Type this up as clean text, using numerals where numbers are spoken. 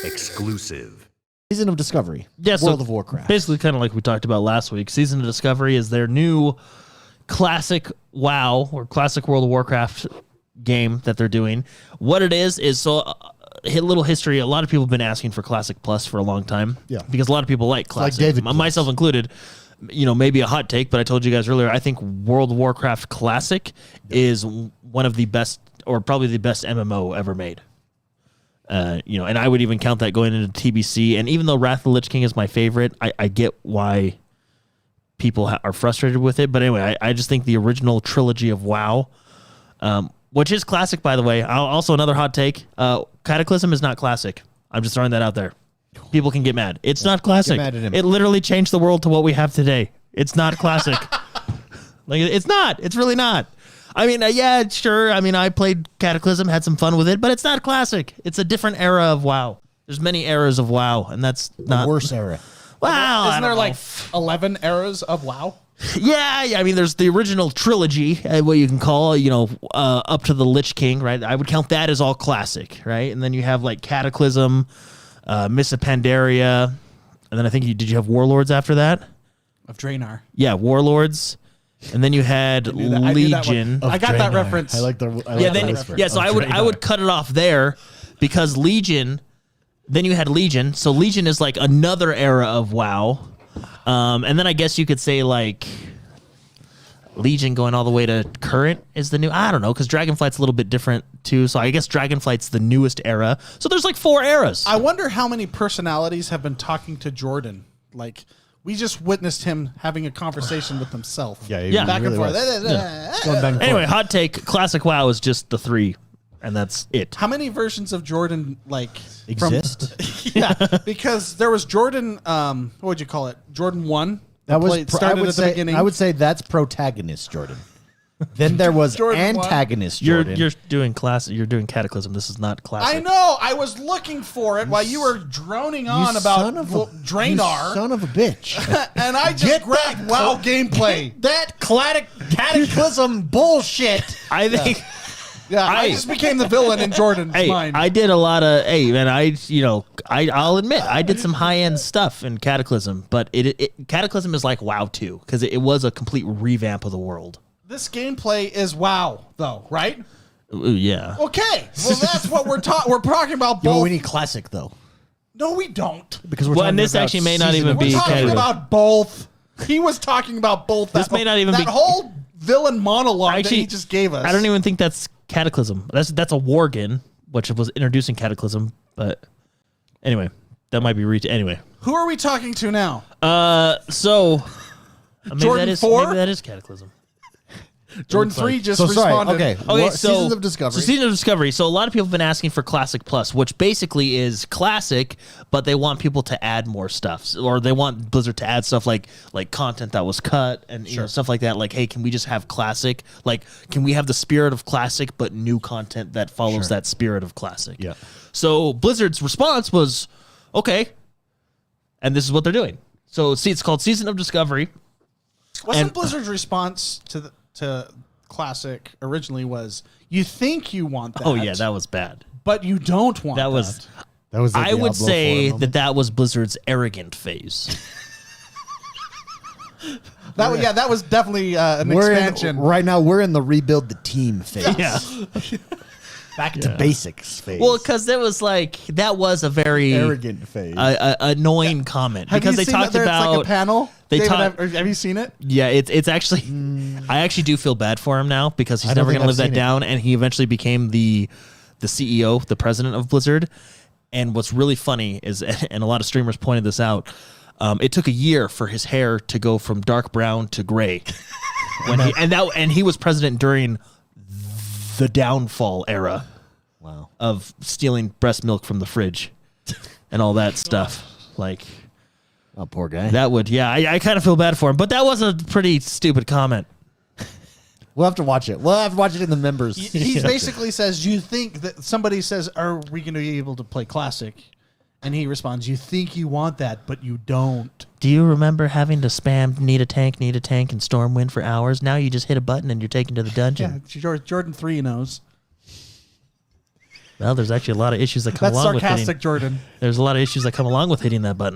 Exclusive. Season of Discovery. Yeah, World of Warcraft. Basically, kind of like we talked about last week. Season of Discovery is their new classic WoW or classic World of Warcraft game that they're doing. What it is so a little history. A lot of people have been asking for Classic Plus for a long time. Yeah. Because a lot of people like Classic. Like David myself included. You know, maybe a hot take, but I told you guys earlier, I think World of Warcraft Classic is one of the best, or probably the best MMO ever made. You know, and I would even count that going into TBC. And even though Wrath of the Lich King is my favorite, I get why people are frustrated with it. But anyway, I just think the original trilogy of WoW, which is classic, by the way. Also, another hot take: Cataclysm is not classic. I'm just throwing that out there. People can get mad. It's not classic. Get mad at him. It literally changed the world to what we have today. It's not classic. Like, it's not. It's really not. I mean, yeah, sure. I mean, I played Cataclysm, had some fun with it, but it's not classic. It's a different era of WoW. There's many eras of WoW, and that's not the worst era. Wow. Isn't there like 11 eras of WoW? Yeah. I mean, there's the original trilogy, what you can call, you know, up to the Lich King, right? I would count that as all classic, right? And then you have like Cataclysm, Miss of Pandaria, and then I think did you have Warlords after that? Of Draenor. Yeah, Warlords. And then you had Legion. I got that reference. I like the So I would cut it off there because Legion. Then you had Legion. So Legion is like another era of WoW. And then I guess you could say like Legion going all the way to current is the new. I don't know, because Dragonflight's a little bit different too. So I guess Dragonflight's the newest era. So there's like 4 eras. I wonder how many personalities have been talking to Jordan. Like, we just witnessed him having a conversation with himself. Yeah. Back really and forth. Going back and Anyway, forth. hot take: classic WoW is just the 3, and that's it. How many versions of Jordan exist? Yeah, because there was Jordan. What would you call it? Jordan 1. That was started at the beginning. I would say that's protagonist Jordan. Then there was Jordan antagonist You're Jordan. you're doing classic. You're doing Cataclysm. This is not classic. I know. I was looking for it while you were droning on about Draenor. You son of a bitch. And I just grabbed WoW gameplay. That Cataclysm bullshit. I think. Yeah, I just became the villain in Jordan's mind. I did a lot of. I'll admit I did some high end stuff in Cataclysm, but Cataclysm is like WoW 2 because it was a complete revamp of the world. This gameplay is WoW, though, right? Ooh, yeah. Okay, well that's what we're talking. We're talking about both. Well, we need classic though, No, we don't. because we're Well, talking and this about actually may not season even of be We're talking Cataclysm. about both. He was talking about both. This may not even that be- whole villain monologue that Actually, he just gave us. I don't even think that's Cataclysm. That's a Worgen, which was introducing Cataclysm. But anyway, that might be anyway. Who are we talking to now? So maybe Jordan 4? Maybe that is Cataclysm. Jordan looks 3 like- just So sorry. responded. Okay. Okay, What- so Seasons of Discovery. So Season of Discovery. So a lot of people have been asking for Classic Plus, which basically is classic, but they want people to add more stuff, or they want Blizzard to add stuff like content that was cut and you know, stuff like that. Like, hey, can we just have classic? Like, can we have the spirit of classic, but new content that follows that spirit of classic? Yeah. So Blizzard's response was, okay, and this is what they're doing. So see, it's called Season of Discovery. Wasn't Blizzard's response to Classic originally was, you think you want that? Oh yeah, that was bad. but you don't want that. That was. That was. I would say that was Blizzard's arrogant phase. That was definitely an expansion. Right now, we're in the rebuild the team phase. Yeah. Back to basics phase. Well, because it was like that was a very arrogant phase. annoying comment Have because you they seen talked that about it's like a panel. they David, talk- have you seen it? Yeah, it's actually. I actually do feel bad for him now because he's I don't never going to think live I've that seen it. down, and he eventually became the CEO, the president of Blizzard. And what's really funny is, and a lot of streamers pointed this out, it took a year for his hair to go from dark brown to gray, and he was president during the downfall era. Wow. Of stealing breast milk from the fridge and all that stuff. Like, Oh, poor guy. that would, yeah, I kind of feel bad for him, but that was a pretty stupid comment. We'll have to watch it. We'll have to watch it in the members. He basically says, you think that somebody says, are we going to be able to play Classic? And he responds, you think you want that, but you don't. Do you remember having to spam need a tank, and Stormwind for hours? Now you just hit a button and you're taken to the dungeon. Yeah, Jordan 3 knows. Well, there's actually a lot of issues that come That's along with sarcastic, hitting. Jordan. There's a lot of issues that come along with hitting that button.